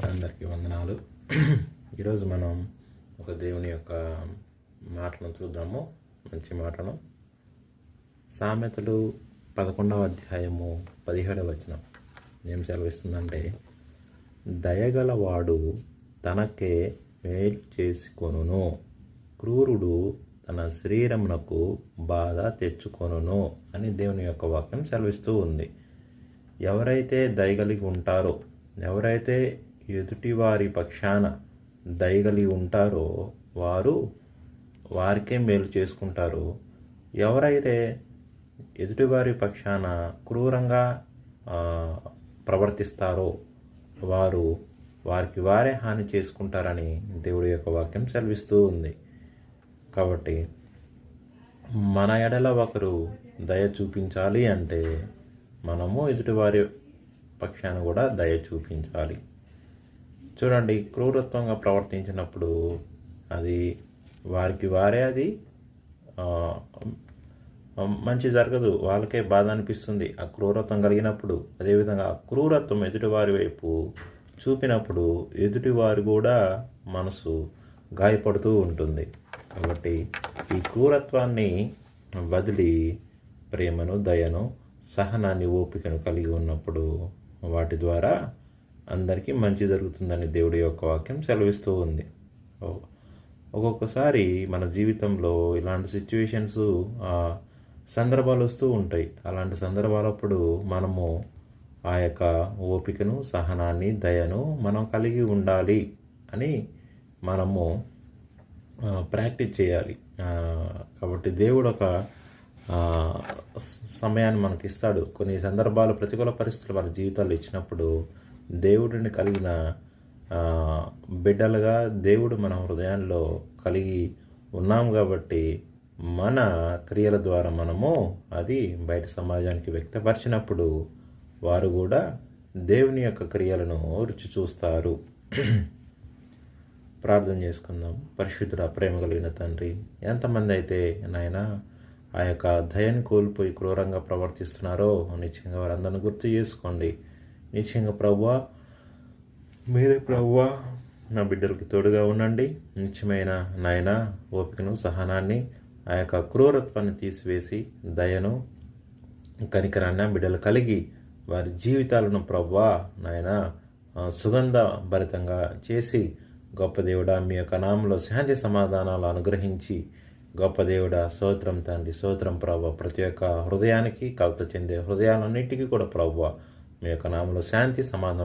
అందరికీ వందనాలు. ఈరోజు మనం ఒక దేవుని యొక్క మాటను చూద్దాము. మంచి మాటను. సామెతలు 11వ అధ్యాయము 17వ వచనం ఏం సెలవిస్తుందంటే, దయగలవాడు తనకే మేలు చేసుకొనును, క్రూరుడు తన శరీరమునకు బాధ తెచ్చుకొనును అని దేవుని యొక్క వాక్యం సెలవిస్తూ ఉంది. ఎవరైతే దయగలిగి ఉంటారో, ఎవరైతే ఎదుటివారి పక్షాన దయగలిగి ఉంటారో వారికే మేలు చేసుకుంటారు. ఎవరైతే ఎదుటివారి పక్షాన క్రూరంగా ప్రవర్తిస్తారో వారికి వారే హాని చేసుకుంటారని దేవుడి యొక్క వాక్యం సెలవిస్తూ ఉంది. కాబట్టి మన ఎడల ఒకరు దయ చూపించాలి అంటే మనము ఎదుటివారి పక్షాన కూడా దయ చూపించాలి. చూడండి, క్రూరత్వంగా ప్రవర్తించినప్పుడు అది వారికి వారే అది మంచి జరగదు, వాళ్ళకే బాధ అనిపిస్తుంది ఆ క్రూరత్వం కలిగినప్పుడు. అదేవిధంగా ఆ క్రూరత్వం ఎదుటివారి వైపు చూపినప్పుడు ఎదుటివారు కూడా మనసు గాయపడుతూ ఉంటుంది. కాబట్టి ఈ క్రూరత్వాన్ని వదిలి ప్రేమను, దయను, సహనాన్ని, ఓపికను కలిగి ఉన్నప్పుడు వాటి ద్వారా అందరికీ మంచి జరుగుతుందని దేవుడి యొక్క వాక్యం సెలవిస్తూ ఉంది. ఒక్కొక్కసారి మన జీవితంలో ఇలాంటి సిచ్యువేషన్స్, సందర్భాలు వస్తూ ఉంటాయి. అలాంటి సందర్భాలప్పుడు మనము ఆ యొక్క ఓపికను, సహనాన్ని, దయను మనం కలిగి ఉండాలి అని మనము ప్రాక్టీస్ చేయాలి. కాబట్టి దేవుడు ఒక సమయాన్ని మనకి ఇస్తాడు. కొన్ని సందర్భాలు, ప్రతికూల పరిస్థితులు మన జీవితాల్లో ఇచ్చినప్పుడు దేవుడిని కలిగిన బిడ్డలుగా దేవుడు మన హృదయాల్లో కలిగి ఉన్నాం కాబట్టి మన క్రియల ద్వారా మనము అది బయట సమాజానికి వ్యక్తపరిచినప్పుడు వారు కూడా దేవుని యొక్క క్రియలను రుచి చూస్తారు. ప్రార్థన చేసుకుందాం. పరిశుద్ధుడా, ప్రేమ కలిగిన తండ్రి, ఎంతమంది అయితే నాయన ఆ యొక్క దయని కోల్పోయి క్రూరంగా ప్రవర్తిస్తున్నారో నిశ్చయంగా వారందరిని గుర్తు చేసుకోండి. నిశ్చయంగా ప్రభువా, మీరే ప్రభువా నా బిడ్డలకి తోడుగా ఉండండి. నిత్యమైన నాయన ఓపికను, సహనాన్ని, ఆ యొక్క క్రూరత్వాన్ని తీసివేసి దయను, కనికరాన్ని బిడ్డలు కలిగి వారి జీవితాలను ప్రభువా నాయన సుగంధ భరితంగా చేసి, గొప్ప దేవుడా మీ యొక్క నామంలో శాంతి సమాధానాలు అనుగ్రహించి, గొప్ప దేవుడా స్తోత్రం తండ్రి, స్తోత్రం ప్రభువా. ప్రతి ఒక్క హృదయానికి, కలత చెందే హృదయాలన్నిటికీ కూడా ప్రభువా మీ యొక్క నామంలో శాంతి సమాధానం